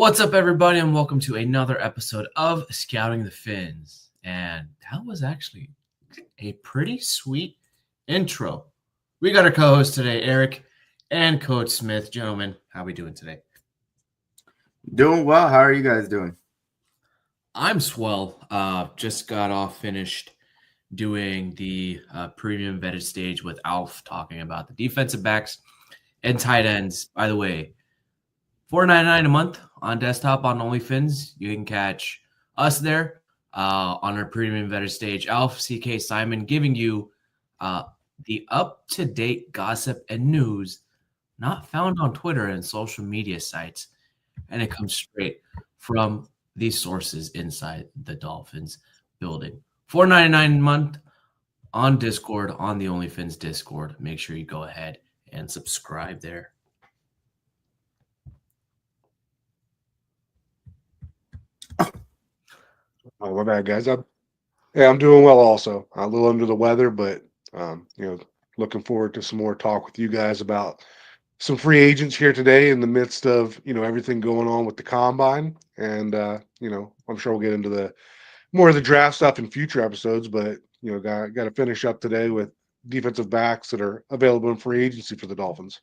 What's up, everybody, and welcome to another episode of Scouting the Fins. And that was actually a pretty sweet intro. We got our co-host today, Eric, and Coach Smith. Gentlemen, how are we doing today? Doing well. How are you guys doing? I'm swell. Just got finished doing the premium vetted stage with Alf, talking about the defensive backs and tight ends. By the way, $4.99 a month on desktop on OnlyFins. You can catch us there on our premium vetted stage. Alf, CK, Simon, giving you the up-to-date gossip and news not found on Twitter and social media sites, and it comes straight from these sources inside the Dolphins building. $4.99 a month on Discord, on the OnlyFins Discord. Make sure you go ahead and subscribe there. Oh, my bad, guys. I'm doing well also. A little under the weather, but looking forward to some more talk with you guys about some free agents here today in the midst of everything going on with the combine. And I'm sure we'll get into the more of the draft stuff in future episodes, but got to finish up today with defensive backs that are available in free agency for the Dolphins.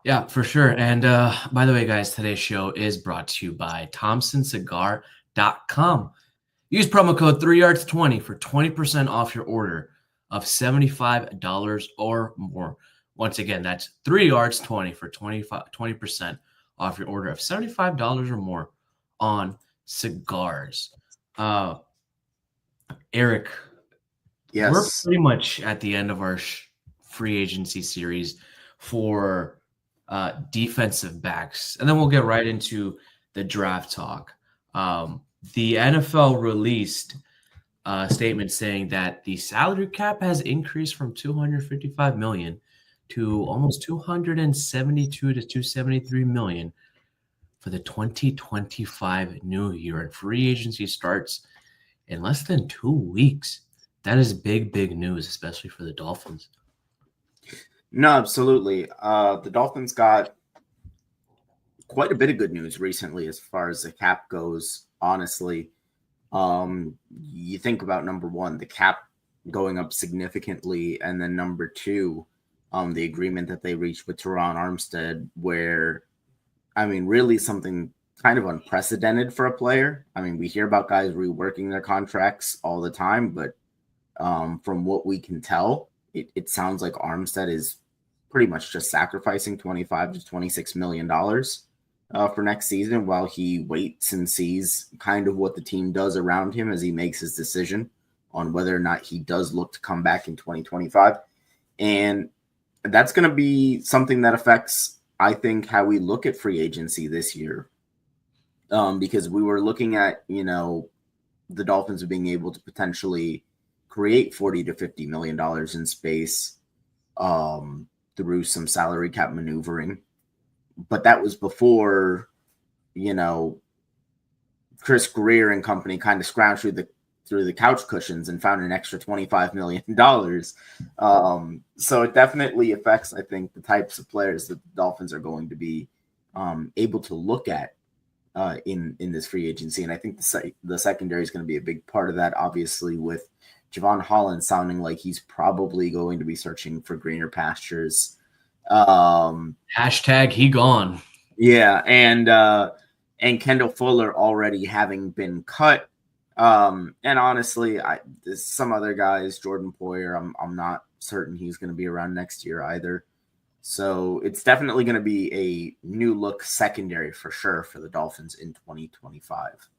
Yeah, for sure. And by the way, guys, today's show is brought to you by ThompsonCigar.com. Use promo code 3yards20 for 20% off your order of $75 or more. Once again, that's 3yards20 for 20% off your order of $75 or more on cigars. Eric, Yes. We're pretty much at the end of our free agency series for defensive backs, and then we'll get right into the draft talk. The NFL released a statement saying that the salary cap has increased from $255 million to almost $272 to $273 million for the 2025 new year, and free agency starts in less than 2 weeks. That is big news, especially for the Dolphins. No, absolutely. The Dolphins got quite a bit of good news recently as far as the cap goes, honestly. You think about number one, the cap going up significantly, and then number two, the agreement that they reached with Teron Armstead, where, really something kind of unprecedented for a player. We hear about guys reworking their contracts all the time, but from what we can tell, it sounds like Armstead is pretty much just sacrificing $25 to $26 million for next season while he waits and sees kind of what the team does around him as he makes his decision on whether or not he does look to come back in 2025. And that's going to be something that affects, I think, how we look at free agency this year. Because we were looking at, the Dolphins being able to potentially create $40 to $50 million in space through some salary cap maneuvering. But that was before, Chris Greer and company kind of scrounged through the couch cushions and found an extra $25 million. So it definitely affects, I think, the types of players that the Dolphins are going to be able to look at in this free agency. And I think the secondary is going to be a big part of that, obviously, with Jevon Holland sounding like he's probably going to be searching for greener pastures. Hashtag he gone. Yeah, and Kendall Fuller already having been cut. And honestly, some other guys, Jordan Poyer, I'm not certain he's going to be around next year either. So it's definitely going to be a new look secondary for sure for the Dolphins in 2025.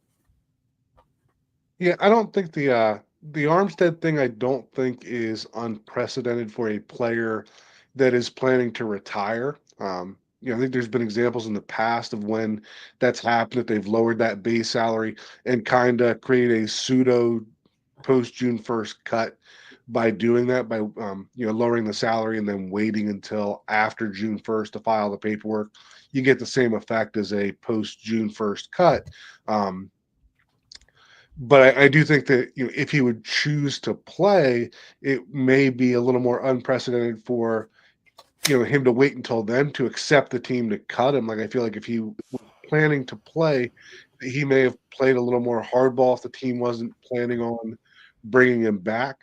Yeah, I don't think the Armstead thing, I don't think is unprecedented for a player that is planning to retire. I think there's been examples in the past of when that's happened, that they've lowered that base salary and kind of created a pseudo post June 1st cut by doing that, by lowering the salary and then waiting until after June 1st to file the paperwork. You get the same effect as a post June 1st cut. But I do think that if he would choose to play, it may be a little more unprecedented for him to wait until then to accept the team to cut him. Like, I feel like if he planning to play, he may have played a little more hardball if the team wasn't planning on bringing him back.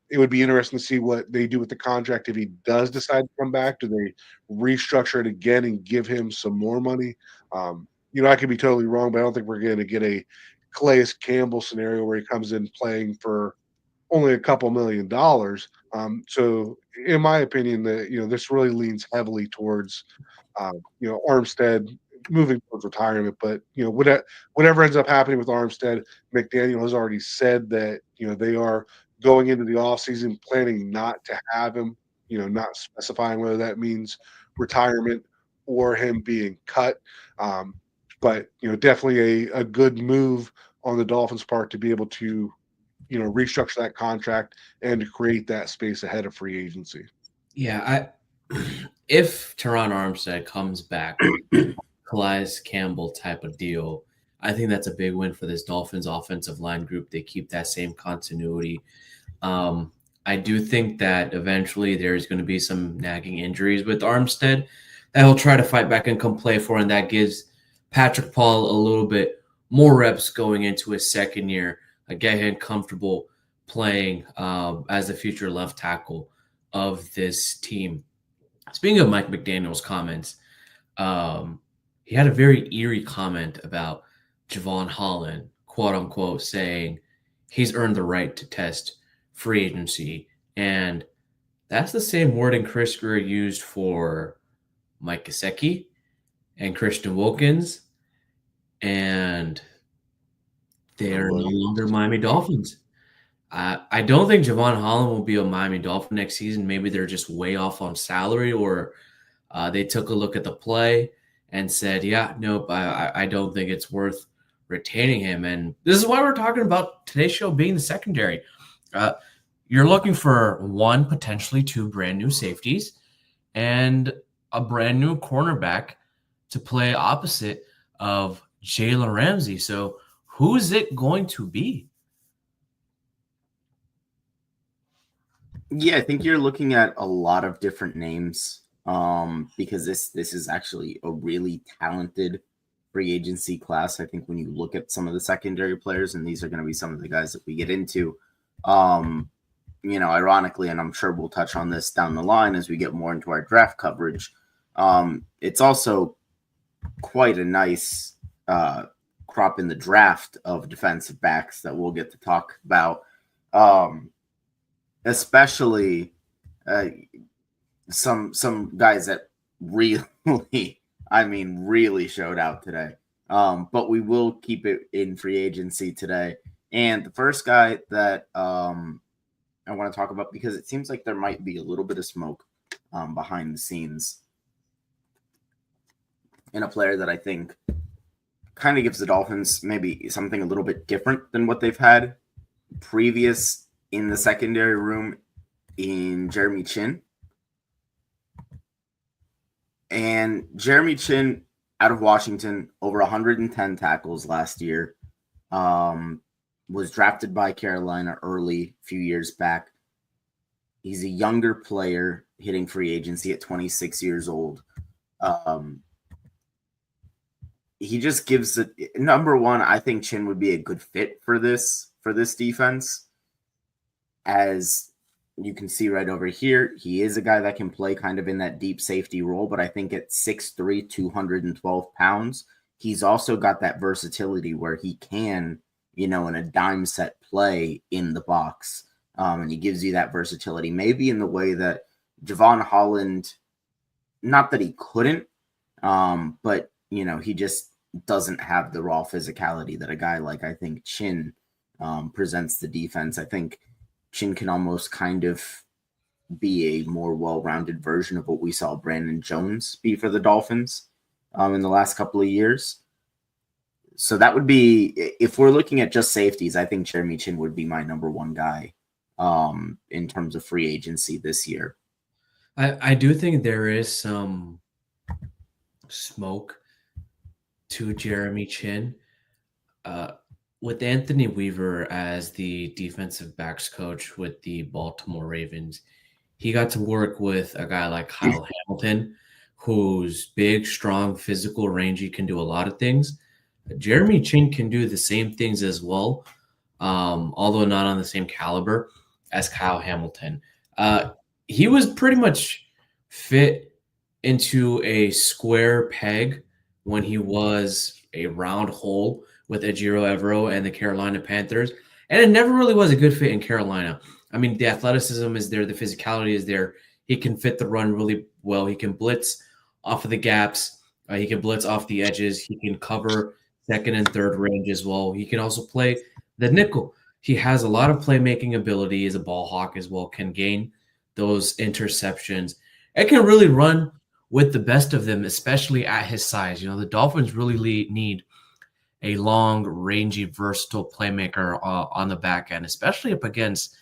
It would be interesting to see what they do with the contract if he does decide to come back. Do they restructure it again and give him some more money? I could be totally wrong, but I don't think we're going to get a Calais Campbell scenario where he comes in playing for only a couple $1,000,000. So, in my opinion, this really leans heavily towards Armstead moving towards retirement. But whatever ends up happening with Armstead, McDaniel has already said that they are going into the offseason planning not to have him. Not specifying whether that means retirement or him being cut. But definitely a good move on the Dolphins' part to be able to restructure that contract and to create that space ahead of free agency. Yeah, if Teron Armstead comes back, Calais Campbell type of deal, I think that's a big win for this Dolphins offensive line group. They keep that same continuity. I do think that eventually there's going to be some nagging injuries with Armstead that he'll try to fight back and come play for, and that gives Patrick Paul a little bit more reps going into his second year, get him comfortable playing as the future left tackle of this team. Speaking of Mike McDaniel's comments, he had a very eerie comment about Jevon Holland, quote unquote, saying he's earned the right to test free agency. And that's the same wording Chris Greer used for Mike Gesicki and Christian Wilkins. And they are no longer Miami Dolphins. I don't think Jevon Holland will be a Miami Dolphin next season. Maybe they're just way off on salary, or they took a look at the play and said, yeah, nope, I don't think it's worth retaining him. And this is why we're talking about today's show being the secondary. You're looking for one, potentially two brand new safeties and a brand new cornerback to play opposite of Jalen Ramsey. So who is it going to be? Yeah, I think you're looking at a lot of different names because this is actually a really talented free agency class. I think when you look at some of the secondary players, and these are going to be some of the guys that we get into, ironically, and I'm sure we'll touch on this down the line as we get more into our draft coverage, it's also quite a nice crop in the draft of defensive backs that we'll get to talk about. Especially some guys that really showed out today. But we will keep it in free agency today. And the first guy that I want to talk about, because it seems like there might be a little bit of smoke behind the scenes in a player that I think kind of gives the Dolphins maybe something a little bit different than what they've had previous in the secondary room, in Jeremy Chinn. And Jeremy Chinn, out of Washington, over 110 tackles last year, was drafted by Carolina early, a few years back. He's a younger player hitting free agency at 26 years old. He just gives it, number one, I think Chinn would be a good fit for this defense. As you can see right over here, he is a guy that can play kind of in that deep safety role, but I think at 6'3", 212 pounds, he's also got that versatility where he can, in a dime set play in the box. And he gives you that versatility, maybe in the way that Jevon Holland, not that he couldn't, but, he just doesn't have the raw physicality that a guy like, I think, Chinn presents the defense. I think Chinn can almost kind of be a more well-rounded version of what we saw Brandon Jones be for the Dolphins in the last couple of years. So that would be, if we're looking at just safeties, I think Jeremy Chinn would be my number one guy in terms of free agency this year. I do think there is some smoke to Jeremy Chinn. With Anthony Weaver as the defensive backs coach with the Baltimore Ravens, he got to work with a guy like Kyle Hamilton, who's big, strong, physical, rangy, can do a lot of things. Jeremy Chin can do the same things as well, although not on the same caliber as Kyle Hamilton. He was pretty much fit into a square peg when he was a round hole with Ejiro Evero and the Carolina Panthers. And it never really was a good fit in Carolina. I mean, the athleticism is there, the physicality is there. He can fit the run really well. He can blitz off of the gaps. He can blitz off the edges. He can cover second and third range as well. He can also play the nickel. He has a lot of playmaking ability as a ball hawk as well, can gain those interceptions. It can really run with the best of them, especially at his size. The Dolphins really need a long, rangy, versatile playmaker on the back end, especially up against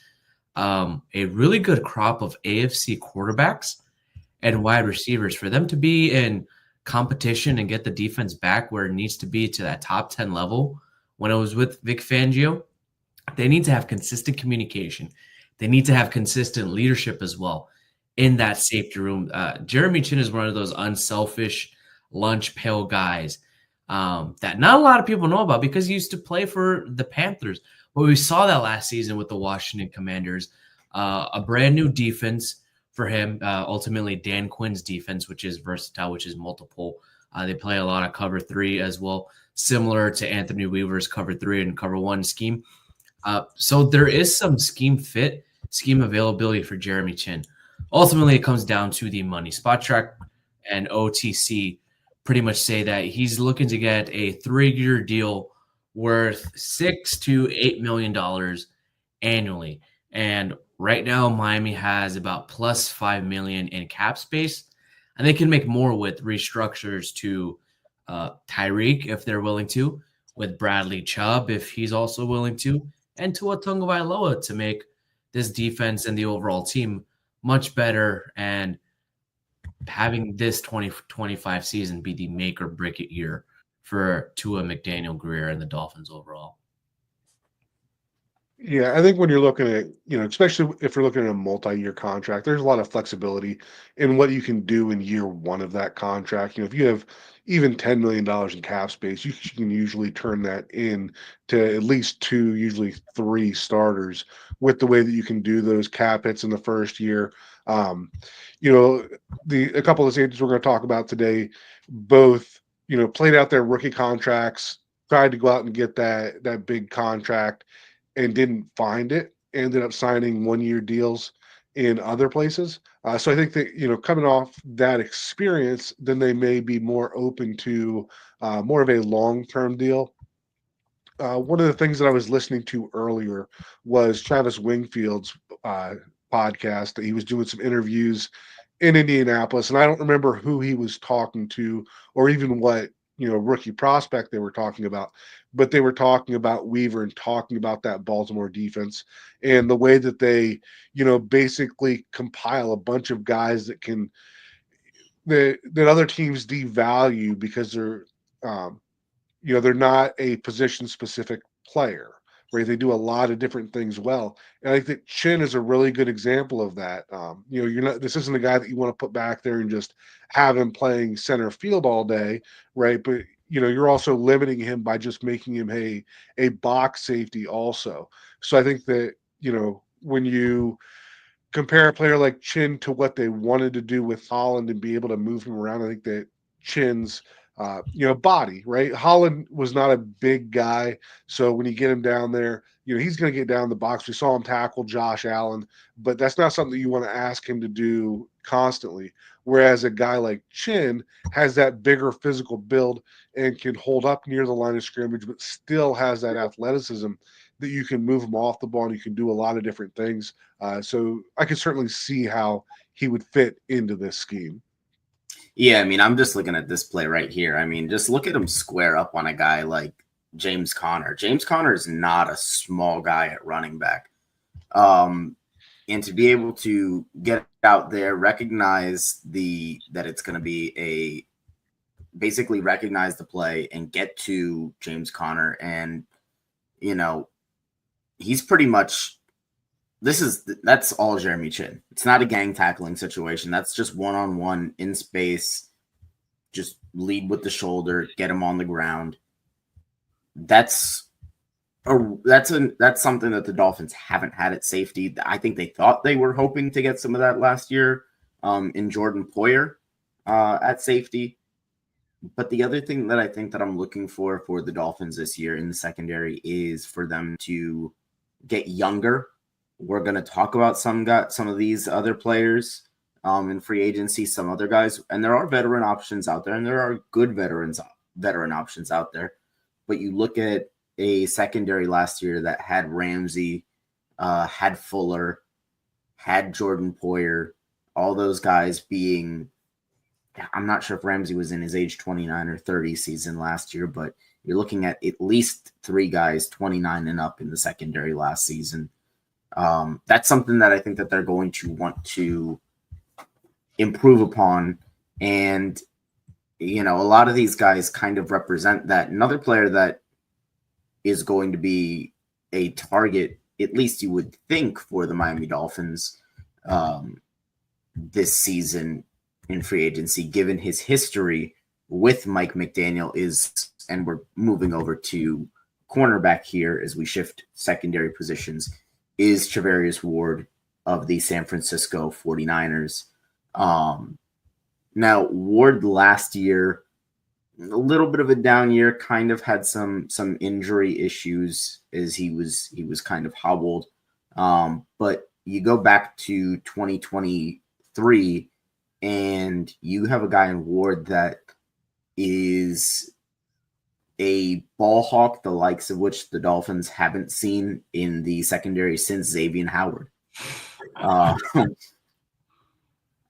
a really good crop of AFC quarterbacks and wide receivers. For them to be in competition and get the defense back where it needs to be to that top 10 level when it was with Vic Fangio, they need to have consistent communication. They need to have consistent leadership as well in that safety room. Jeremy Chin is one of those unselfish lunch pail guys that not a lot of people know about because he used to play for the Panthers. But we saw that last season with the Washington Commanders, a brand new defense for him. Ultimately, Dan Quinn's defense, which is versatile, which is multiple. They play a lot of cover 3 as well, similar to Anthony Weaver's cover 3 and cover 1 scheme. So there is some scheme availability for Jeremy Chin. Ultimately, it comes down to the money. Spot Track and OTC pretty much say that he's looking to get a 3-year deal worth $6 to $8 million annually. And right now, Miami has about plus $5 million in cap space, and they can make more with restructures to Tyreek if they're willing to, with Bradley Chubb if he's also willing to, and Tua Tagovailoa to make this defense and the overall team much better, and having this 2025 season be the make or break it year for Tua, McDaniel, Greer, and the Dolphins overall. Yeah, I think when you're looking at, especially if you're looking at a multi-year contract, there's a lot of flexibility in what you can do in year one of that contract. If you have even $10 million in cap space, you can usually turn that in to at least 2, usually 3 starters with the way that you can do those cap hits in the first year. A couple of safeties we're going to talk about today, both, played out their rookie contracts, tried to go out and get that big contract and didn't find it, ended up signing 1-year deals in other places. So I think that, coming off that experience, then they may be more open to more of a long-term deal. One of the things that I was listening to earlier was Travis Wingfield's podcast. He was doing some interviews in Indianapolis, and I don't remember who he was talking to or even what rookie prospect they were talking about, but they were talking about Weaver and talking about that Baltimore defense and the way that they basically compile a bunch of guys that other teams devalue because they're not a position specific player, right? They do a lot of different things well. And I think that Chin is a really good example of that. This isn't a guy that you want to put back there and just have him playing center field all day, right? But you're also limiting him by just making him a box safety also. So I think that, when you compare a player like Chin to what they wanted to do with Holland and be able to move him around, I think that Chin's body, right? Holland was not a big guy. So when you get him down there, he's going to get down the box. We saw him tackle Josh Allen, but that's not something that you want to ask him to do constantly. Whereas a guy like Chin has that bigger physical build and can hold up near the line of scrimmage, but still has that athleticism that you can move him off the ball and you can do a lot of different things. So I can certainly see how he would fit into this scheme. Yeah, I mean, I'm just looking at this play right here. I mean, just look at him square up on a guy like James Conner. James Conner is not a small guy at running back. And to be able to get out there, recognize that it's going to be basically recognize the play and get to James Conner. And, he's pretty much that's all Jeremy Chin. It's not a gang tackling situation. That's just one-on-one in space. Just lead with the shoulder, get him on the ground. That's something that the Dolphins haven't had at safety. I think they thought they were hoping to get some of that last year in Jordan Poyer at safety. But the other thing that I think that I'm looking for the Dolphins this year in the secondary is for them to get younger. We're going to talk about some of these other players in free agency, some other guys, and there are veteran options out there, and there are good veteran options out there. But you look at a secondary last year that had Ramsey, had Fuller, had Jordan Poyer, all those guys being, I'm not sure if Ramsey was in his age 29 or 30 season last year, but you're looking at least 3 guys 29 and up in the secondary last season. That's something that I think that they're going to want to improve upon. And, a lot of these guys kind of represent that. Another player that is going to be a target, at least you would think, for the Miami Dolphins this season in free agency, given his history with Mike McDaniel, and we're moving over to cornerback here as we shift secondary positions, is Charvarius Ward of the San Francisco 49ers. Now, Ward last year, a little bit of a down year, kind of had some injury issues as he was kind of hobbled. But you go back to 2023 and you have a guy in Ward that is a ball hawk, the likes of which the Dolphins haven't seen in the secondary since Xavier Howard.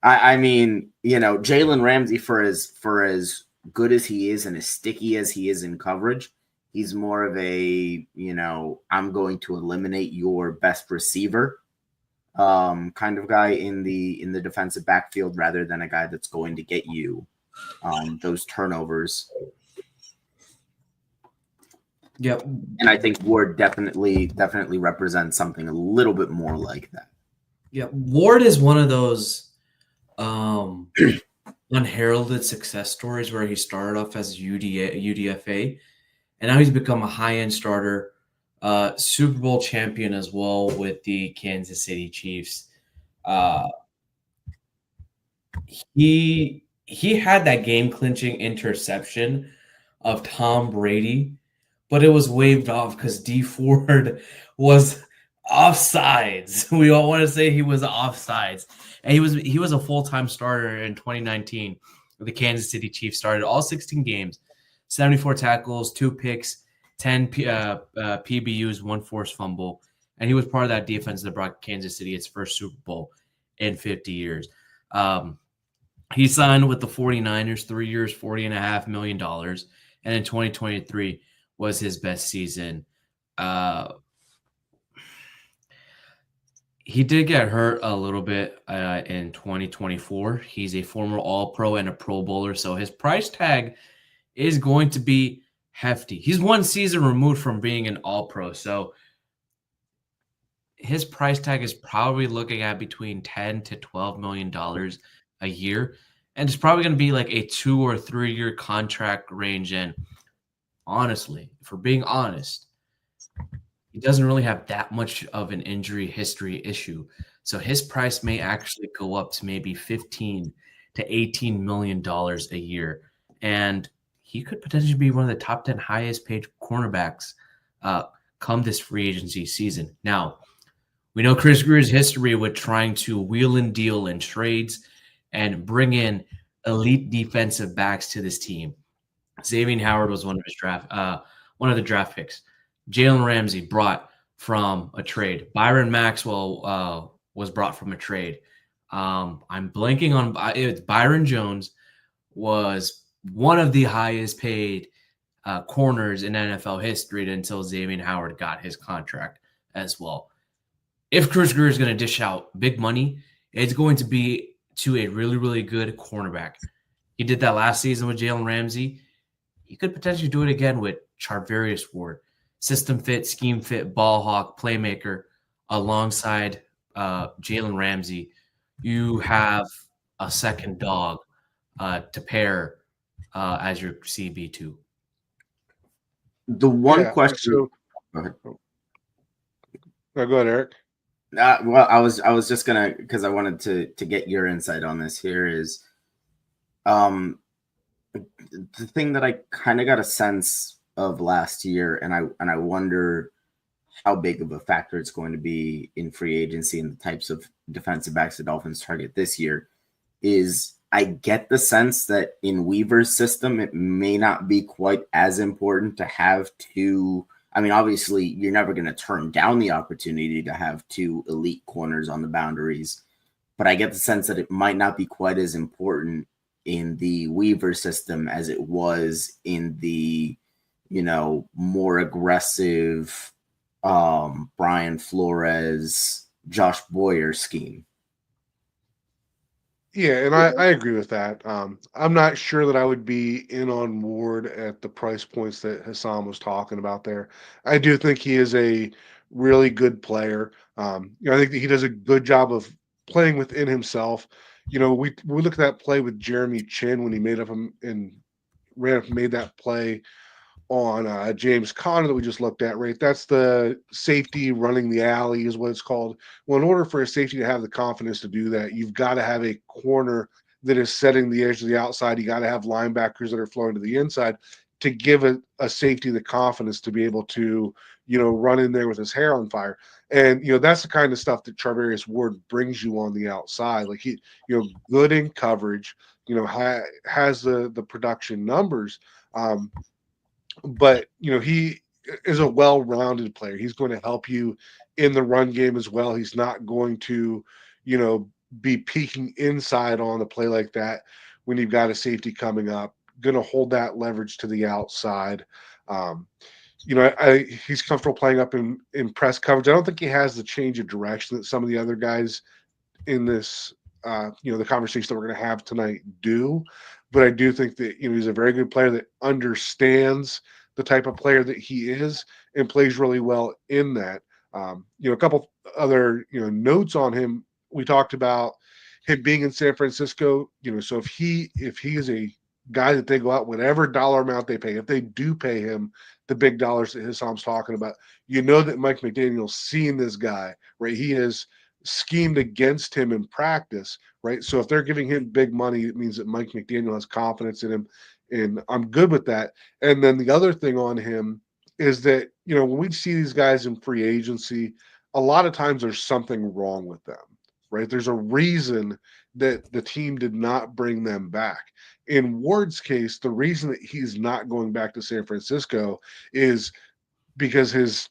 I mean, Jalen Ramsey, for as good as he is and as sticky as he is in coverage, he's more of a, I'm going to eliminate your best receiver kind of guy in the defensive backfield, rather than a guy that's going to get you those turnovers. Yep. And I think Ward definitely represents something a little bit more like that. Yeah, Ward is one of those unheralded success stories where he started off as UDFA, and now he's become a high-end starter, Super Bowl champion as well with the Kansas City Chiefs. He had that game-clinching interception of Tom Brady, but it was waved off because Dee Ford was offsides. We all want to say he was offsides. And he was a full-time starter in 2019. The Kansas City Chiefs started all 16 games, 74 tackles, 2 picks, 10 PBUs, 1 forced fumble. And he was part of that defense that brought Kansas City its first Super Bowl in 50 years. He signed with the 49ers 3 years, $40.5 million. And in 2023 was his best season. He did get hurt a little bit in 2024. He's a former All-Pro and a Pro Bowler, so his price tag is going to be hefty. He's 1 season removed from being an All-Pro, so his price tag is probably looking at between $10 to $12 million a year, and it's probably going to be like a 2 or 3 year contract range. And honestly, if we're being honest, he doesn't really have that much of an injury history issue. So his price may actually go up to maybe $15 to $18 million a year. And he could potentially be one of the top 10 highest paid cornerbacks come this free agency season. Now, we know Chris Grier's history with trying to wheel and deal in trades and bring in elite defensive backs to this team. Xavier Howard was one of the draft picks. Jalen Ramsey brought from a trade. Byron Maxwell was brought from a trade. I'm blanking on it. Byron Jones was one of the highest paid corners in NFL history until Xavier Howard got his contract as well. If Chris Grier is going to dish out big money, it's going to be to a really, really good cornerback. He did that last season with Jalen Ramsey. He could potentially do it again with Charvarius Ward. System fit, scheme fit, ball hawk, playmaker, alongside Jalen Ramsey, you have a second dog to pair as your CB2. The one Yeah. question. So Go ahead. go ahead, Eric. Well, I was just gonna, because I wanted to get your insight on this. Here is the thing that I kind of got a sense of last year, and I wonder how big of a factor it's going to be in free agency and the types of defensive backs the Dolphins target this year. Is I get the sense that in Weaver's system, it may not be quite as important to have two. I mean, obviously, you're never going to turn down the opportunity to have two elite corners on the boundaries, but I get the sense that it might not be quite as important in the Weaver system as it was in the, more aggressive Brian Flores, Josh Boyer scheme. Yeah, and I agree with that. I'm not sure that I would be in on Ward at the price points that Hassan was talking about there. I do think he is a really good player. I think that he does a good job of playing within himself. We look at that play with Jeremy Chin when he made that play on James Conner that we just looked at, right? That's the safety running the alley, is what it's called. Well, in order for a safety to have the confidence to do that, you've got to have a corner that is setting the edge to the outside. You got to have linebackers that are flowing to the inside to give a safety the confidence to be able to, run in there with his hair on fire. And, that's the kind of stuff that Charvarius Ward brings you on the outside. Like he, good in coverage, has the production numbers. But he is a well-rounded player. He's going to help you in the run game as well. He's not going to, be peeking inside on a play like that when you've got a safety coming up. Going to hold that leverage to the outside. He's comfortable playing up in press coverage. I don't think he has the change of direction that some of the other guys in this, the conversation that we're going to have tonight do. But I do think that, he's a very good player that understands the type of player that he is and plays really well in that. A couple other, notes on him. We talked about him being in San Francisco, so if he is a guy that they go out, whatever dollar amount they pay, if they do pay him the big dollars that Hassam's talking about, that Mike McDaniel's seen this guy, right? He is schemed against him in practice, right? So if they're giving him big money, it means that Mike McDaniel has confidence in him, and I'm good with that. And then the other thing on him is that, when we see these guys in free agency, a lot of times there's something wrong with them, right? There's a reason that the team did not bring them back. In Ward's case, the reason that he's not going back to San Francisco is because his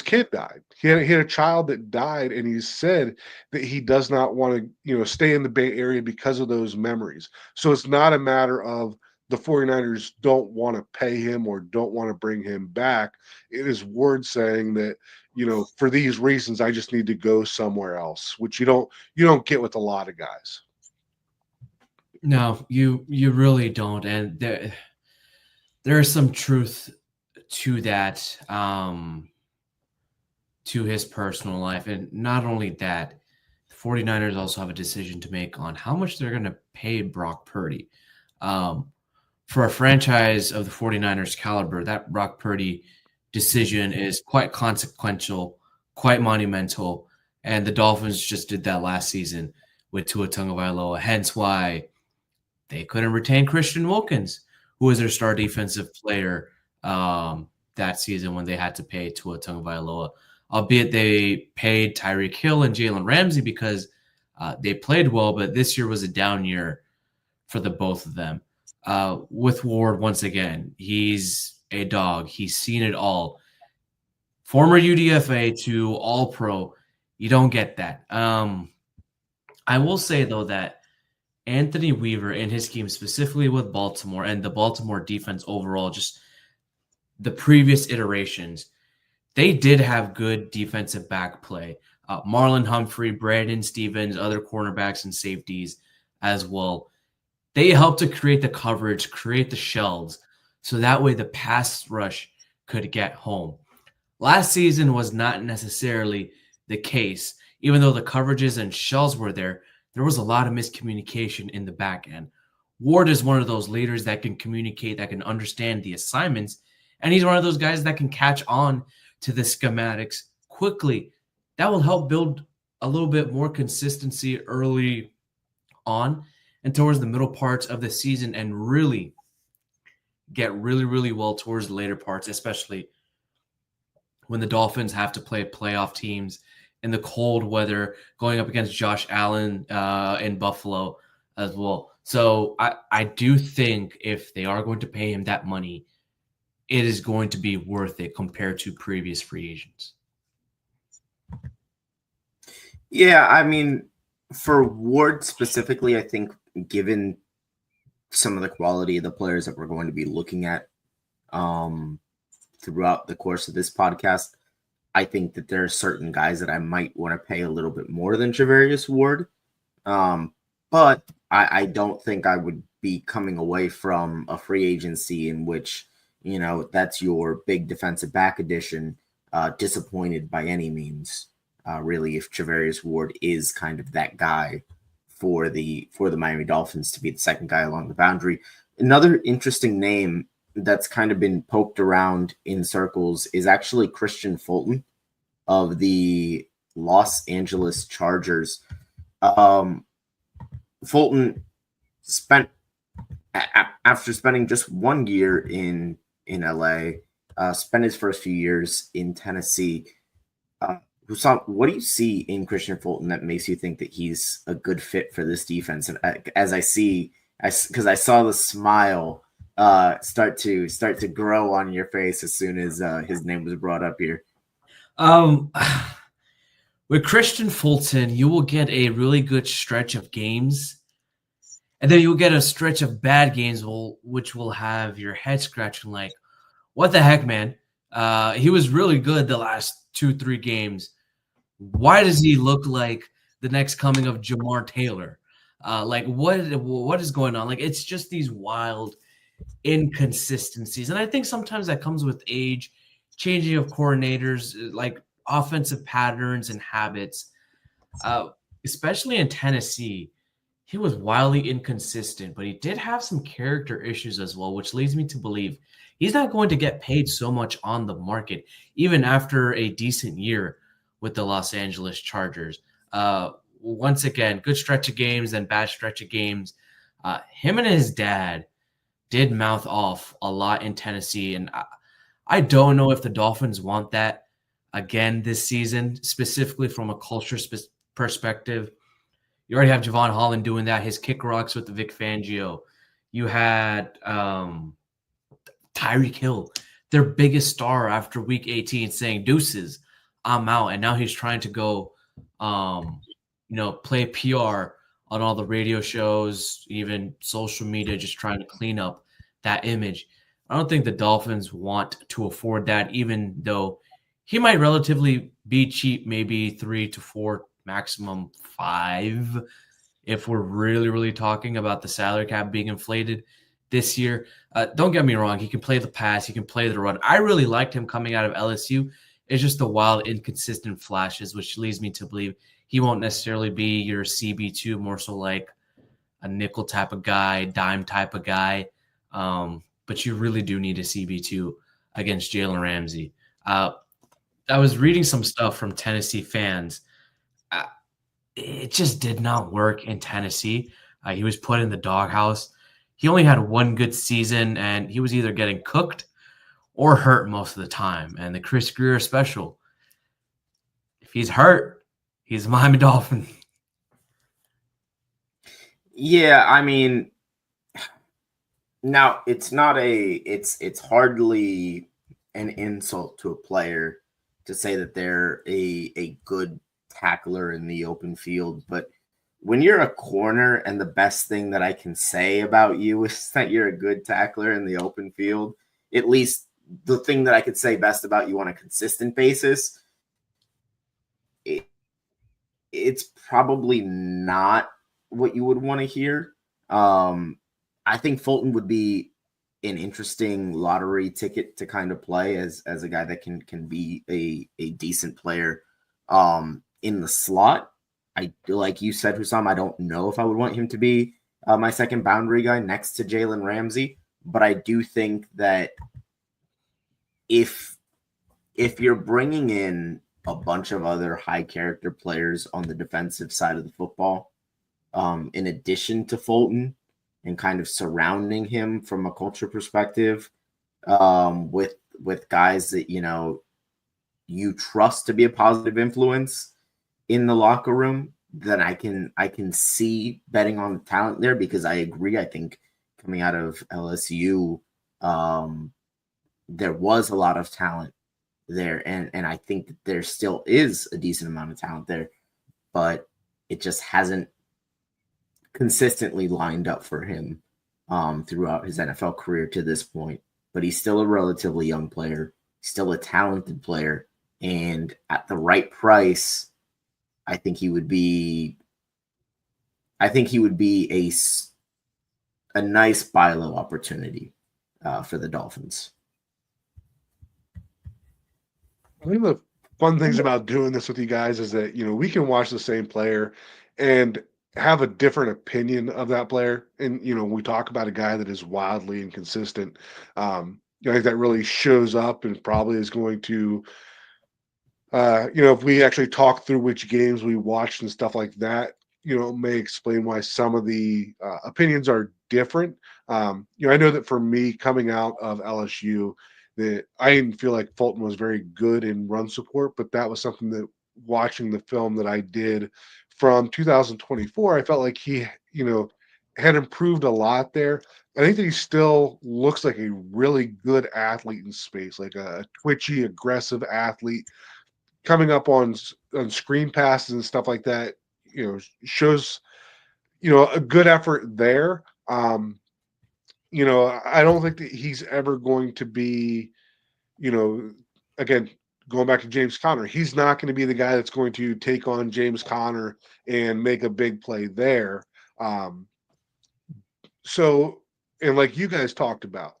kid died. He had a child that died, and he said that he does not want to, stay in the Bay Area because of those memories. So it's not a matter of the 49ers don't want to pay him or don't want to bring him back. It is Ward saying that, for these reasons, I just need to go somewhere else, which you don't get with a lot of guys. No, you really don't, and there is some truth to that, to his personal life. And not only that, the 49ers also have a decision to make on how much they're going to pay Brock Purdy. For a franchise of the 49ers caliber, that Brock Purdy decision is quite consequential, quite monumental, and the Dolphins just did that last season with Tua Tagovailoa, hence why they couldn't retain Christian Wilkins, who was their star defensive player that season when they had to pay Tua Tagovailoa. Albeit they paid Tyreek Hill and Jalen Ramsey because they played well, but this year was a down year for the both of them. With Ward, once again, he's a dog. He's seen it all. Former UDFA to All-Pro, you don't get that. I will say, though, that Anthony Weaver in his scheme, specifically with Baltimore and the Baltimore defense overall, just the previous iterations, they did have good defensive back play. Marlon Humphrey, Brandon Stevens, other cornerbacks and safeties as well. They helped to create the coverage, create the shells, so that way the pass rush could get home. Last season was not necessarily the case. even though the coverages and shells were there was a lot of miscommunication in the back end. Ward is one of those leaders that can communicate, that can understand the assignments, and he's one of those guys that can catch on to the schematics quickly. That will help build a little bit more consistency early on and towards the middle parts of the season, and really get really well towards the later parts, especially when the Dolphins have to play playoff teams in the cold weather, going up against Josh Allen in Buffalo as well. So I do think if they are going to pay him that money, it is going to be worth it compared to previous free agents. Yeah, I mean, for Ward specifically, I think given some of the quality of the players that we're going to be looking at throughout the course of this podcast, I think that there are certain guys that I might want to pay a little bit more than Charvarius Ward. But I don't think I would be coming away from a free agency in which, you know, that's your big defensive back addition, disappointed by any means. Really, if Charvarius Ward is kind of that guy for the Miami Dolphins to be the second guy along the boundary. Another interesting name that's kind of been poked around in circles is actually Christian Fulton of the Los Angeles Chargers. Fulton spent after spending just 1 year in LA, spent his first few years in Tennessee. What do you see in Christian Fulton that makes you think that he's a good fit for this defense? And as I saw the smile start to grow on your face as soon as his name was brought up here. With Christian Fulton, you will get a really good stretch of games, and then you'll get a stretch of bad games, which will have your head scratching like, what the heck, man? He was really good the last 2-3 games. Why does he look like the next coming of Jamar Taylor? Like, what is going on? Like, it's just these wild inconsistencies. And I think sometimes that comes with age, changing of coordinators, like offensive patterns and habits. Especially in Tennessee, he was wildly inconsistent, but he did have some character issues as well, which leads me to believe he's not going to get paid so much on the market, even after a decent year with the Los Angeles Chargers. Once again, good stretch of games and bad stretch of games. Him and his dad did mouth off a lot in Tennessee, and I don't know if the Dolphins want that again this season, specifically from a culture perspective. You already have Jevon Holland doing that, his kick rocks with the Vic Fangio. You had Tyreek Hill, their biggest star after week 18, saying, "Deuces, I'm out." And now he's trying to go, play PR on all the radio shows, even social media, just trying to clean up that image. I don't think the Dolphins want to afford that, even though he might relatively be cheap, maybe 3 to 4, maximum 5, if we're really talking about the salary cap being inflated this year. Don't get me wrong. He can play the pass. He can play the run. I really liked him coming out of LSU. It's just the wild, inconsistent flashes, which leads me to believe he won't necessarily be your CB2, more so like a nickel type of guy, dime type of guy. But you really do need a CB2 against Jalen Ramsey. I was reading some stuff from Tennessee fans. It just did not work in Tennessee. He was put in the doghouse. He only had one good season, and he was either getting cooked or hurt most of the time. And the Chris Greer special, if he's hurt, he's a Miami Dolphin. Yeah, I mean, now it's hardly an insult to a player to say that they're a good tackler in the open field, but when you're a corner and the best thing that I can say about you is that you're a good tackler in the open field, at least the thing that I could say best about you on a consistent basis, it's probably not what you would want to hear. I think Fulton would be an interesting lottery ticket to kind of play as a guy that can be a decent player in the slot, like you said, Hussam, I don't know if I would want him to be my second boundary guy next to Jalen Ramsey, but I do think that if you're bringing in a bunch of other high character players on the defensive side of the football, in addition to Fulton, and kind of surrounding him from a culture perspective, with guys that you trust to be a positive influence in the locker room, then I can see betting on the talent there, because I agree. I think coming out of LSU, there was a lot of talent there, and I think that there still is a decent amount of talent there, but it just hasn't consistently lined up for him throughout his NFL career to this point. But he's still a relatively young player, still a talented player, and at the right price, I think he would be a nice buy low opportunity for the Dolphins. I think the fun things about doing this with you guys is that, we can watch the same player and have a different opinion of that player. And, we talk about a guy that is wildly inconsistent. I think that really shows up and probably is going to, if we actually talk through which games we watched and stuff like that, may explain why some of the opinions are different. I know that for me, coming out of LSU, that I didn't feel like Fulton was very good in run support, but that was something that, watching the film that I did from 2024, I felt like he, had improved a lot there. I think that he still looks like a really good athlete in space, like a twitchy, aggressive athlete coming up on screen passes and stuff like that. Shows a good effort there. I don't think that he's ever going to be, again, going back to James Conner, he's not going to be the guy that's going to take on James Conner and make a big play there. And like you guys talked about,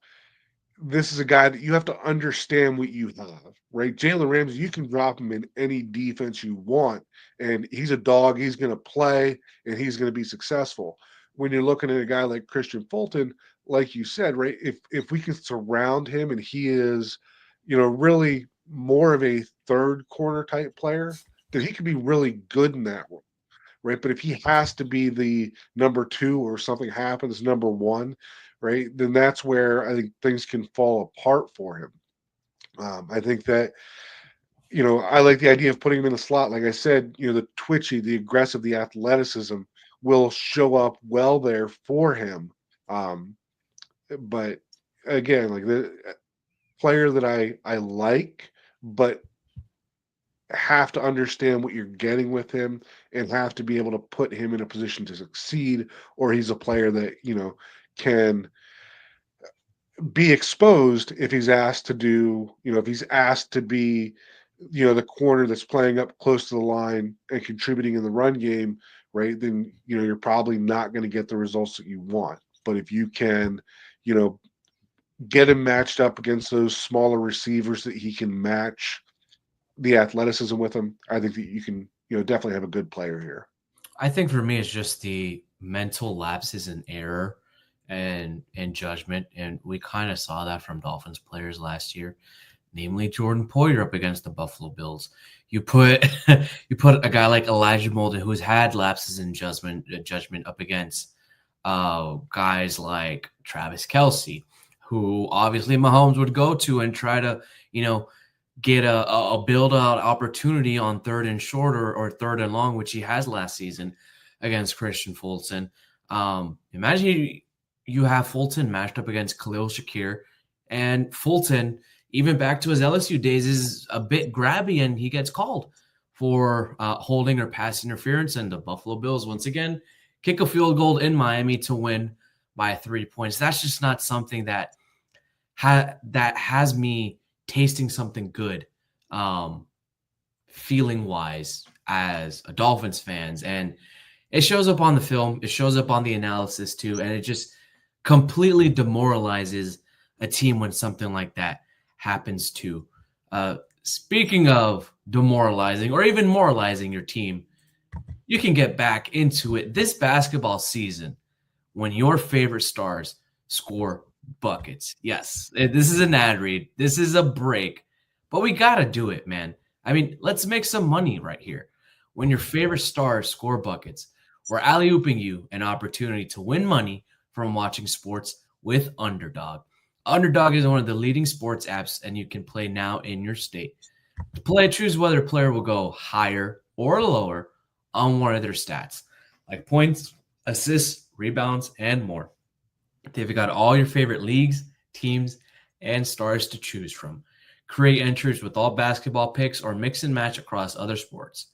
this is a guy that you have to understand what you have, right? Jalen Ramsey, you can drop him in any defense you want, and he's a dog. He's going to play, and he's going to be successful. When you're looking at a guy like Christian Fulton, like you said, right? If we can surround him and he is, really more of a third corner type player, then he can be really good in that role, right? But if he has to be the number two or something happens number one, right, then that's where I think things can fall apart for him. I think that, I like the idea of putting him in the slot. Like I said, the twitchy, the aggressive, the athleticism will show up well there for him. But again, like the player that I like, but have to understand what you're getting with him and have to be able to put him in a position to succeed, or he's a player that, can be exposed if he's asked to do, if he's asked to be, the corner that's playing up close to the line and contributing in the run game, right? Then, you're probably not going to get the results that you want. But if you can, get him matched up against those smaller receivers that he can match the athleticism with him, I think that you can, definitely have a good player here. I think for me, it's just the mental lapses and error and judgment. And we kind of saw that from Dolphins players last year, namely Jordan Poyer up against the Buffalo Bills. You put a guy like Elijah Molden, who's had lapses in judgment up against guys like Travis Kelce, who obviously Mahomes would go to and try to, get a build out opportunity on third and short or third and long, which he has last season against Christian Fulton. Imagine you have Fulton matched up against Khalil Shakir, and Fulton, even back to his LSU days, is a bit grabby, and he gets called for holding or pass interference. And the Buffalo Bills, once again, kick a field goal in Miami to win by 3 points. That's just not something that has me tasting something good, feeling wise as a Dolphins fans. And it shows up on the film. It shows up on the analysis too. And it just completely demoralizes a team when something like that happens too. Speaking of demoralizing or even moralizing your team, you can get back into it this basketball season when your favorite stars score buckets. Yes, this is an ad read. This is a break, but we got to do it, man. I mean, let's make some money right here. When your favorite stars score buckets, we're alley-ooping you an opportunity to win money from watching sports with Underdog. Underdog is one of the leading sports apps, and you can play now in your state. To play, choose whether a player will go higher or lower on one of their stats, like points, assists, rebounds, and more. They've got all your favorite leagues, teams, and stars to choose from. Create entries with all basketball picks or mix and match across other sports.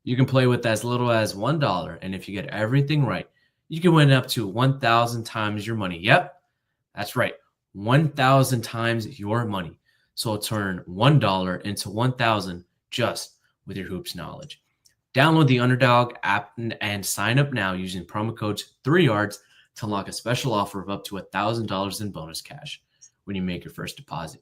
You can play with as little as $1, and if you get everything right, you can win up to 1,000 times your money. Yep, that's right, 1,000 times your money. So turn $1 into 1,000 just with your hoops knowledge. Download the Underdog app and sign up now using promo codes 3yards to unlock a special offer of up to $1,000 in bonus cash when you make your first deposit.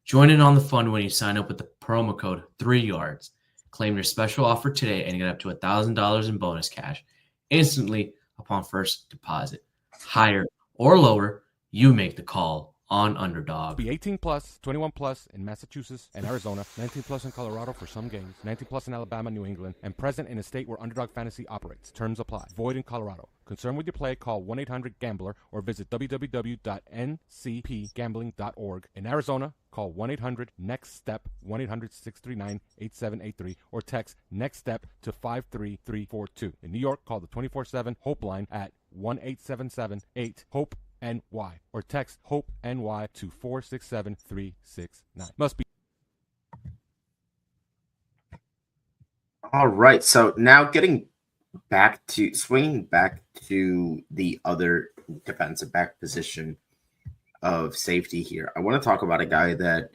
Join in on the fun when you sign up with the promo code 3yards. Claim your special offer today and get up to $1,000 in bonus cash instantly upon first deposit. Higher or lower, you make the call on Underdog. Be 18 plus, 21 plus in Massachusetts and Arizona, 19 plus in Colorado for some games, 19 plus in Alabama, New England, and present in a state where Underdog Fantasy operates. Terms apply. Void in Colorado. Concerned with your play, call 1-800-GAMBLER or visit www.ncpgambling.org. In Arizona, call 1-800-NEXT-STEP, 1-800-639-8783, or text NEXT-STEP to 53342. In New York, call the 24/7 Hope line at 1-877-8-HOPE NY or text Hope NY to 467369. Must be. All right. So now swinging back to the other defensive back position of safety here. I want to talk about a guy that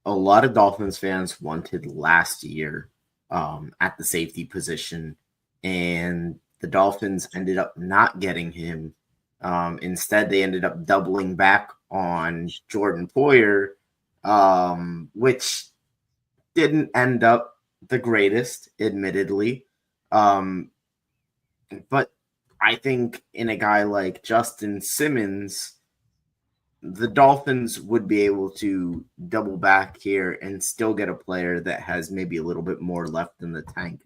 a lot of Dolphins fans wanted last year at the safety position, and the Dolphins ended up not getting him. Instead, they ended up doubling back on Jordan Poyer, which didn't end up the greatest, admittedly. But I think in a guy like Justin Simmons, the Dolphins would be able to double back here and still get a player that has maybe a little bit more left in the tank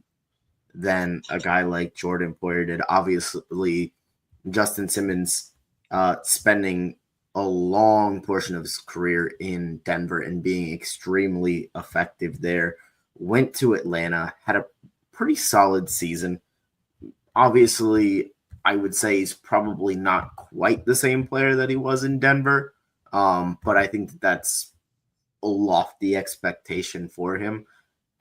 than a guy like Jordan Poyer did. Obviously, Justin Simmons spending a long portion of his career in Denver and being extremely effective there. Went to Atlanta, had a pretty solid season. Obviously, I would say he's probably not quite the same player that he was in Denver, but I think that's a lofty expectation for him.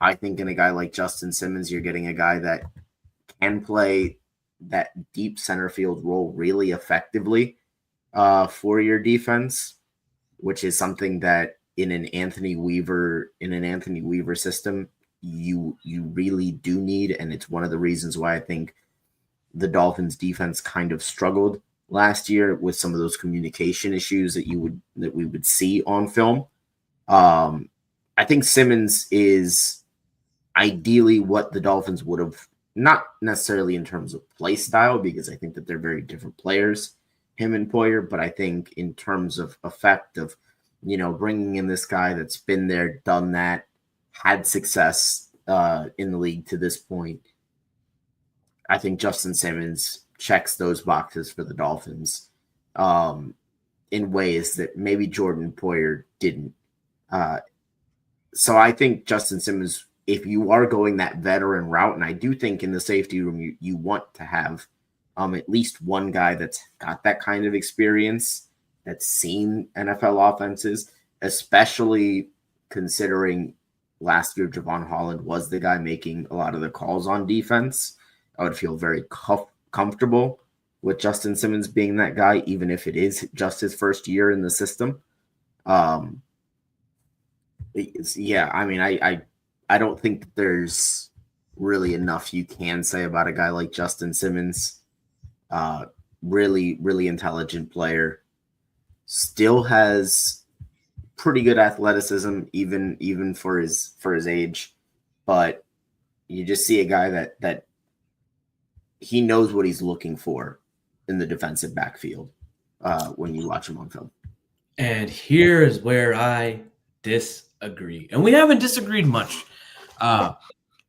I think in a guy like Justin Simmons, you're getting a guy that can play that deep center field role really effectively for your defense, which is something that in an Anthony Weaver system you really do need, and it's one of the reasons why I think the Dolphins defense kind of struggled last year with some of those communication issues that we would see on film. I think Simmons is ideally what the Dolphins would have, not necessarily in terms of play style, because I think that they're very different players, him and Poyer, but I think in terms of effect of, bringing in this guy that's been there, done that, had success in the league to this point. I think Justin Simmons checks those boxes for the Dolphins in ways that maybe Jordan Poyer didn't. So I think Justin Simmons, if you are going that veteran route, and I do think in the safety room you want to have at least one guy that's got that kind of experience, that's seen NFL offenses, especially considering last year Jevon Holland was the guy making a lot of the calls on defense. I would feel very comfortable with Justin Simmons being that guy, even if it is just his first year in the system. I don't think that there's really enough you can say about a guy like Justin Simmons. Really, really intelligent player. Still has pretty good athleticism, even for his age. but you just see a guy that he knows what he's looking for in the defensive backfield when you watch him on film. And here is where I disagree. And we haven't disagreed much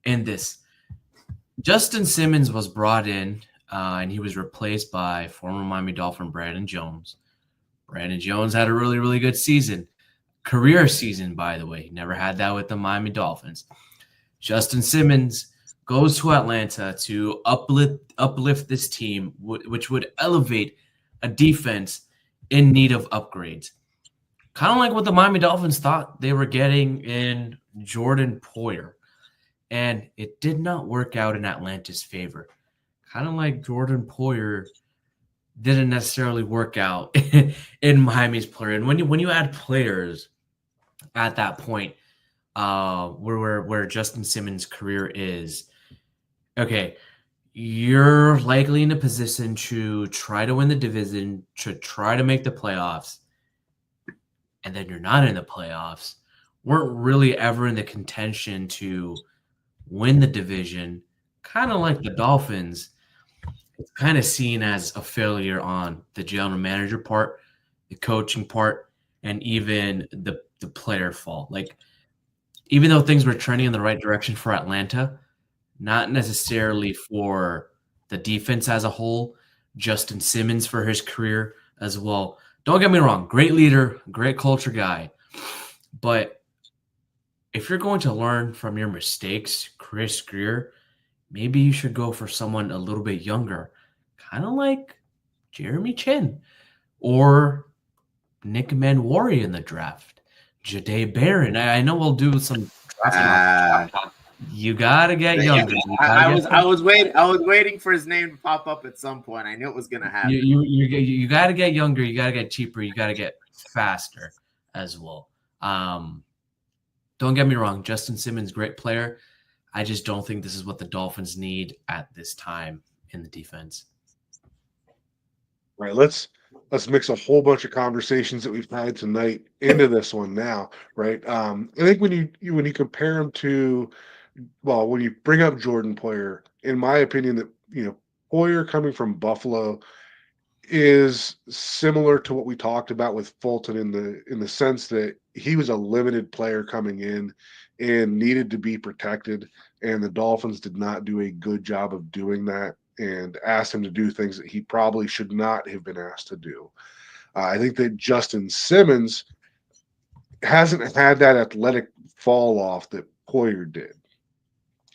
in this. Justin Simmons was brought in, and he was replaced by former Miami Dolphin Brandon Jones. Brandon Jones had a really, really good season. Career season, by the way. He never had that with the Miami Dolphins. Justin Simmons goes to Atlanta to uplift this team, which would elevate a defense in need of upgrades. Kind of like what the Miami Dolphins thought they were getting in Jordan Poyer. And it did not work out in Atlanta's favor. Kind of like Jordan Poyer didn't necessarily work out in Miami's player. And when you add players at that point, where Justin Simmons' career is, okay, you're likely in a position to try to win the division, to try to make the playoffs, and then you're not in the playoffs. Weren't really ever in the contention to win the division, kind of like the Dolphins. It's kind of seen as a failure on the general manager part, the coaching part, and even the player fault. Like, even though things were trending in the right direction for Atlanta, not necessarily for the defense as a whole, Justin Simmons for his career as well. Don't get me wrong, great leader, great culture guy. But if you're going to learn from your mistakes, Chris Grier, maybe you should go for someone a little bit younger, kind of like Jeremy Chin or Nick Manwari in the draft, Jahdae Barron. I know we'll do some draft. You gotta get younger. I was waiting for his name to pop up at some point. I knew it was gonna happen. You gotta get younger. You gotta get cheaper. You gotta get faster as well. Don't get me wrong, Justin Simmons, great player. I just don't think this is what the Dolphins need at this time in the defense. Right. Let's mix a whole bunch of conversations that we've had tonight into this one now, right? I think when you compare him to, well, when you bring up Jordan Poyer, in my opinion, that Poyer coming from Buffalo is similar to what we talked about with Fulton in the sense that he was a limited player coming in and needed to be protected, and the Dolphins did not do a good job of doing that and asked him to do things that he probably should not have been asked to do. I think that Justin Simmons hasn't had that athletic fall off that Poyer did.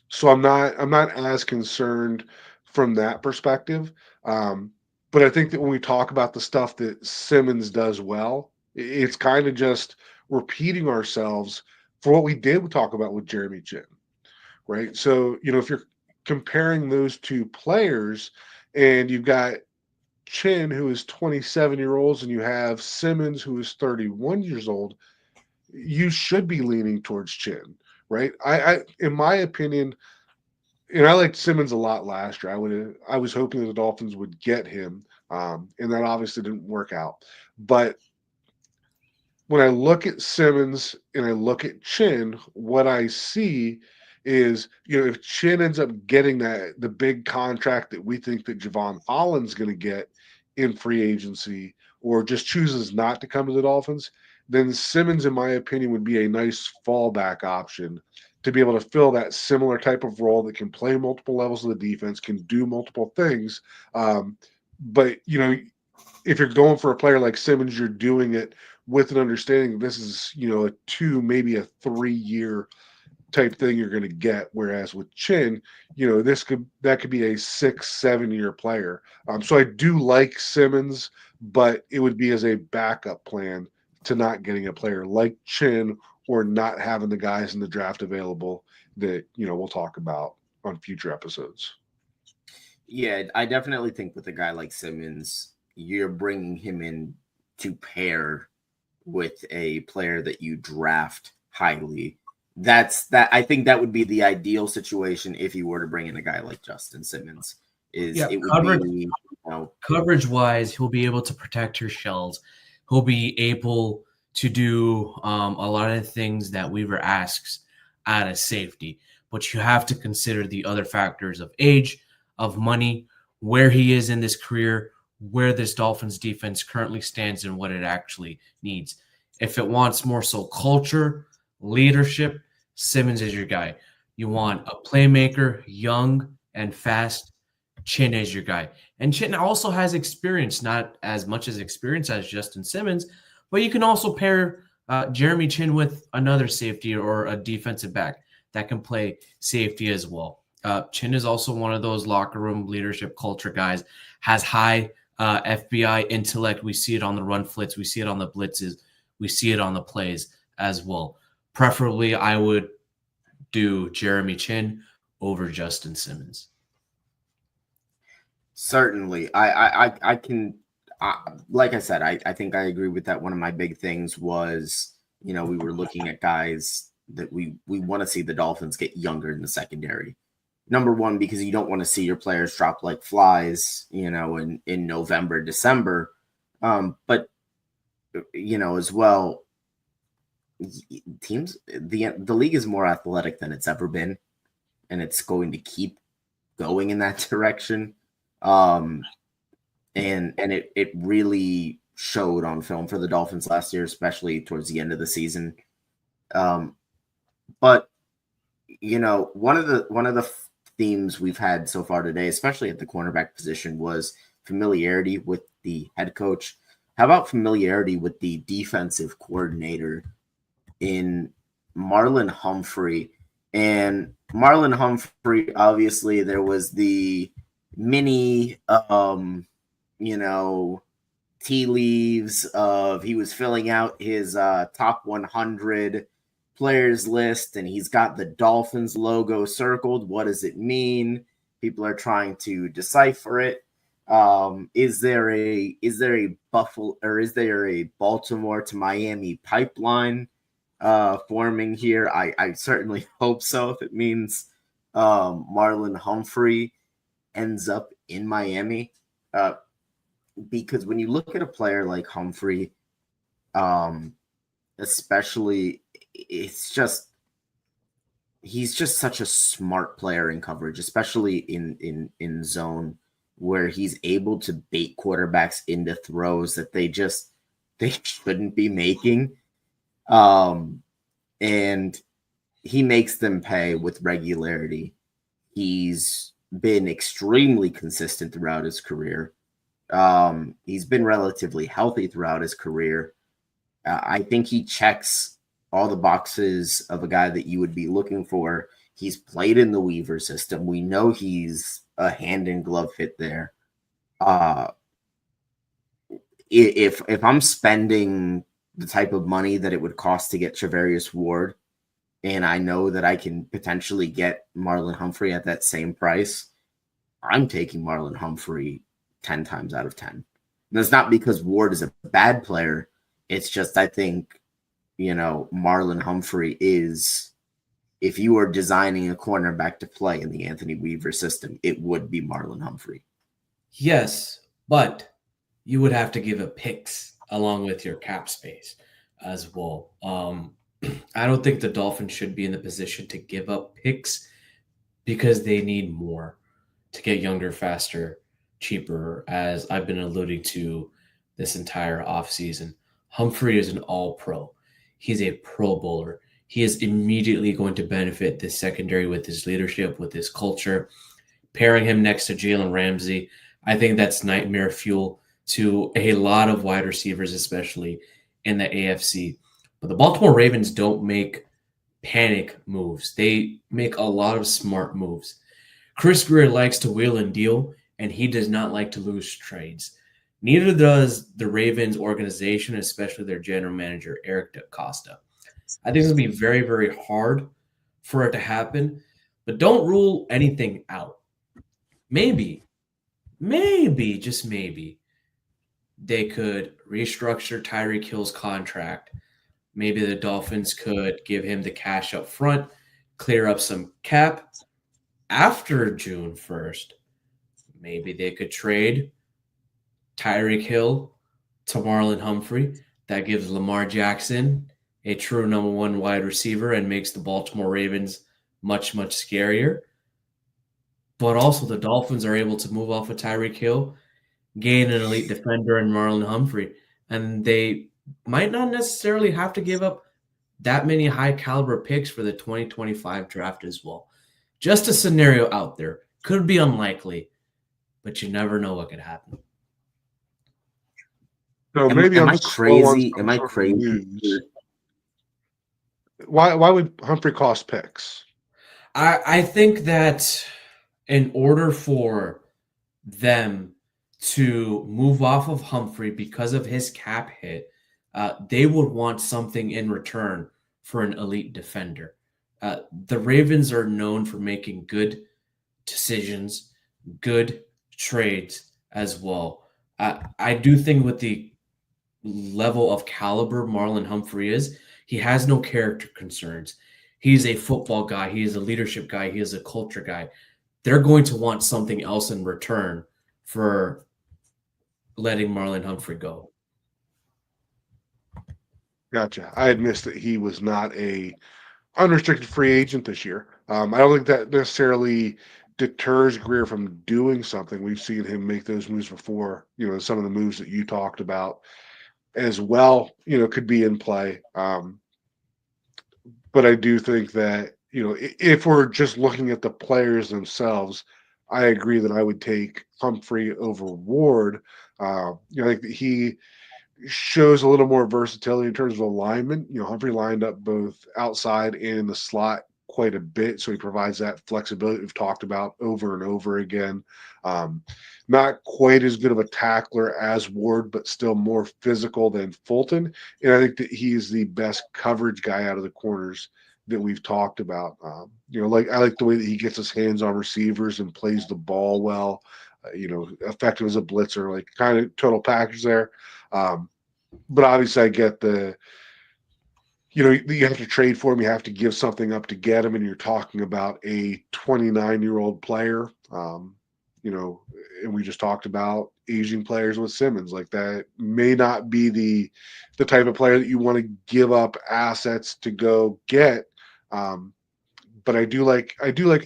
So I'm not as concerned from that perspective. But I think that when we talk about the stuff that Simmons does well, it's kind of just repeating ourselves for what we did talk about with Jeremy Chin, right? So, if you're comparing those two players and you've got Chin, who is 27-year-olds, and you have Simmons, who is 31 years old, you should be leaning towards Chin, right? I in my opinion, and I liked Simmons a lot last year. I was hoping that the Dolphins would get him, and that obviously didn't work out. But when I look at Simmons and I look at Chin, what I see is, if Chin ends up getting the big contract that we think that Jevon Holland's going to get in free agency, or just chooses not to come to the Dolphins, then Simmons, in my opinion, would be a nice fallback option to be able to fill that similar type of role that can play multiple levels of the defense, can do multiple things. But, if you're going for a player like Simmons, you're doing it with an understanding this is, a 2, maybe a 3-year type thing you're going to get. Whereas with Chin, that could be a 6-7 year player. So I do like Simmons, but it would be as a backup plan to not getting a player like Chin, or not having the guys in the draft available that, we'll talk about on future episodes. Yeah, I definitely think with a guy like Simmons, you're bringing him in to pair with a player that you draft highly. I think that would be the ideal situation if you were to bring in a guy like Justin Simmons. Coverage wise, he'll be able to protect your shells. He'll be able to do a lot of the things that Weaver asks out of safety. but you have to consider the other factors of age, of money, where he is in this career, where this Dolphins defense currently stands, and what it actually needs. If it wants more so culture, leadership, Simmons is your guy. You want a playmaker, young and fast, Chin is your guy. And Chin also has experience, not as much as experience as Justin Simmons, but you can also pair Jeremy Chin with another safety or a defensive back that can play safety as well. Chin is also one of those locker room leadership culture guys, has high FBI intellect. We see it on the run flits. We see it on the blitzes. We see it on the plays as well. Preferably, I would do Jeremy Chin over Justin Simmons. Certainly. I can, like I said, I think I agree with that. One of my big things was, we were looking at guys that we want to see the Dolphins get younger in the secondary. Number one, because you don't want to see your players drop like flies, in November, December. But, as well, teams, the league is more athletic than it's ever been, and it's going to keep going in that direction. And it really showed on film for the Dolphins last year, especially towards the end of the season. But one of the themes we've had so far today, especially at the cornerback position, was familiarity with the head coach. How about familiarity with the defensive coordinator in Marlon Humphrey? And Marlon Humphrey, obviously, there was the mini, tea leaves of he was filling out his top 100 players list, and he's got the Dolphins logo circled. What does it mean? People are trying to decipher it. Is there a Buffalo, or is there a Baltimore to Miami pipeline forming here? I certainly hope so. If it means Marlon Humphrey ends up in Miami, because when you look at a player like Humphrey, especially, he's just such a smart player in coverage, especially in zone, where he's able to bait quarterbacks into throws that they shouldn't be making. And he makes them pay with regularity. He's been extremely consistent throughout his career. He's been relatively healthy throughout his career. I think he checks all the boxes of a guy that you would be looking for. He's played in the Weaver system. We know he's a hand in glove fit there. If I'm spending the type of money that it would cost to get Charvarius Ward, and I know that I can potentially get Marlon Humphrey at that same price, I'm taking Marlon Humphrey 10 times out of 10. And that's not because Ward is a bad player. It's just, I think, Marlon Humphrey is, if you were designing a cornerback to play in the Anthony Weaver system, it would be Marlon Humphrey. Yes, but you would have to give up picks along with your cap space as well. I don't think the Dolphins should be in the position to give up picks because they need more to get younger, faster, cheaper, as I've been alluding to this entire offseason. Humphrey is an all-pro. He's a Pro Bowler. He is immediately going to benefit this secondary with his leadership, with his culture. Pairing him next to Jalen Ramsey, I think that's nightmare fuel to a lot of wide receivers, especially in the AFC. But the Baltimore Ravens don't make panic moves. They make a lot of smart moves. Chris Greer likes to wheel and deal, and he does not like to lose trades. Neither does the Ravens organization, especially their general manager, Eric DaCosta. I think it's going to be very, very hard for it to happen, but don't rule anything out. Maybe, just maybe, they could restructure Tyreek Hill's contract. Maybe the Dolphins could give him the cash up front, clear up some cap. After June 1st, maybe they could trade Tyreek Hill to Marlon Humphrey. That gives Lamar Jackson a true number one wide receiver and makes the Baltimore Ravens much, much scarier. But also the Dolphins are able to move off of Tyreek Hill, gain an elite defender in Marlon Humphrey, and they might not necessarily have to give up that many high caliber picks for the 2025 draft as well. Just a scenario out there. Could be unlikely, but you never know what could happen. So maybe am I'm I slow on crazy? some Am I sort of crazy? news. Why would Humphrey cost picks? I think that in order for them to move off of Humphrey because of his cap hit, they would want something in return for an elite defender. The Ravens are known for making good decisions, good trades as well. I do think with the level of caliber Marlon Humphrey is, he has no character concerns. He's a football guy. He is a leadership guy. He is a culture guy. They're going to want something else in return for letting Marlon Humphrey go. Gotcha. I had missed that he was not a unrestricted free agent this year. I don't think that necessarily deters Greer from doing something. We've seen him make those moves before. Some of the moves that you talked about as well, could be in play. But I do think that, if we're just looking at the players themselves, I agree that I would take Humphrey over Ward. I think that he shows a little more versatility in terms of alignment. Humphrey lined up both outside and in the slot quite a bit, so he provides that flexibility we've talked about over and over again. Not quite as good of a tackler as Ward, but still more physical than Fulton. And I think that he's the best coverage guy out of the corners that we've talked about. I like the way that he gets his hands on receivers and plays the ball well. Effective as a blitzer, like kind of total package there. But obviously, I get you have to trade for him. You have to give something up to get him, and you're talking about a 29-year-old player. And we just talked about aging players with Simmons. Like that may not be the type of player that you want to give up assets to go get. But I do like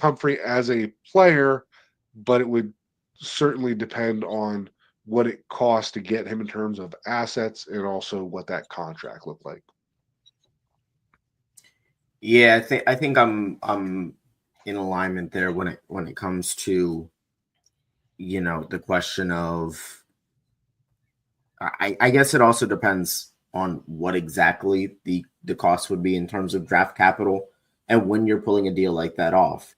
Humphrey as a player, but it would certainly depend on what it costs to get him in terms of assets and also what that contract looked like. Yeah, I think I'm in alignment there when it comes to the question of I guess it also depends on what exactly the cost would be in terms of draft capital and when you're pulling a deal like that off.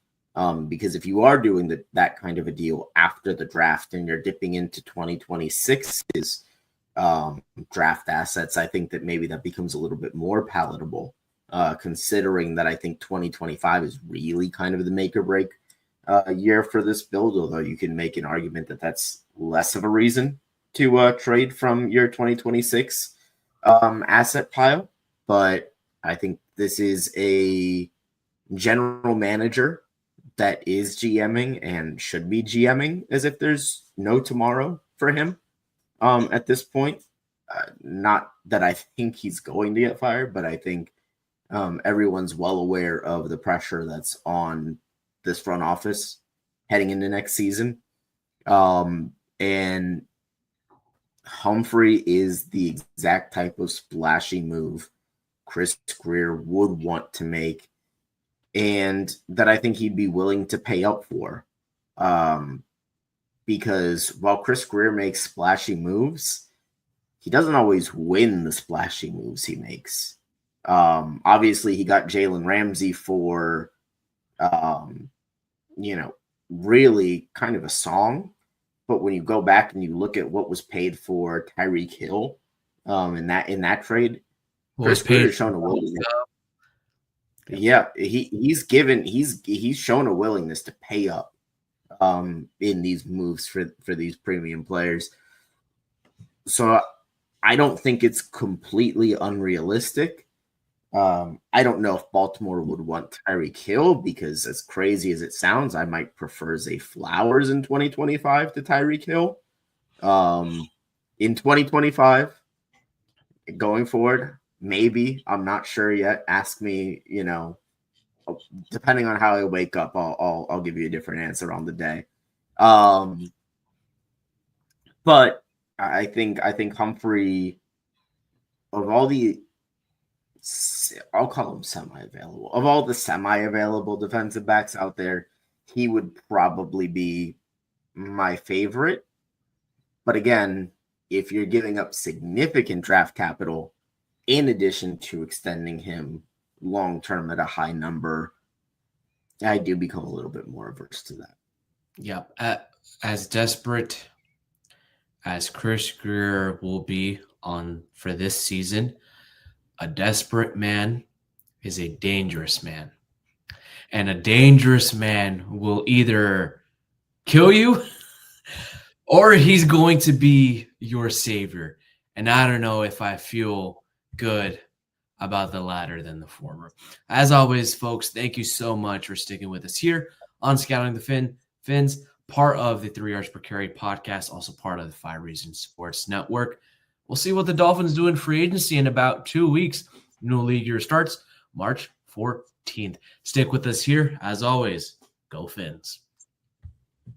Because if you are doing that kind of a deal after the draft and you're dipping into 2026's draft assets, I think that maybe that becomes a little bit more palatable, considering that I think 2025 is really kind of the make or break year for this build, although you can make an argument that that's less of a reason to trade from your 2026 asset pile. But I think this is a general manager that is GMing and should be GMing as if there's no tomorrow for him at this point. Not that I think he's going to get fired, but I think everyone's well aware of the pressure that's on this front office heading into next season. And Humphrey is the exact type of splashy move Chris Grier would want to make, and that I think he'd be willing to pay up for. Because while Chris Grier makes splashy moves, he doesn't always win the splashy moves he makes. Obviously, he got Jalen Ramsey for, really kind of a song. But when you go back and you look at what was paid for Tyreek Hill in that trade, Chris Grier has shown a willingness. Yeah, he's shown a willingness to pay up in these moves for these premium players. So I don't think it's completely unrealistic. I don't know if Baltimore would want Tyreek Hill because, as crazy as it sounds, I might prefer Zay Flowers in 2025 to Tyreek Hill. In 2025, going forward, maybe. I'm not sure yet. Ask me, depending on how I wake up, I'll give you a different answer on the day. But I think Humphrey, of all the, I'll call him semi-available, of all the semi-available defensive backs out there, he would probably be my favorite. But again, if you're giving up significant draft capital in addition to extending him long-term at a high number, I do become a little bit more averse to that. Yep. As desperate as Chris Grier will be for this season, a desperate man is a dangerous man. And a dangerous man will either kill you or he's going to be your savior. And I don't know if I feel good about the latter than the former. As always, folks, thank you so much for sticking with us here on Scouting the Fins, part of the 3 Yards Per Carry podcast, also part of the 5 Reasons Sports Network. We'll see what the Dolphins do in free agency in about 2 weeks. New league year starts March 14th. Stick with us here. As always, go Fins.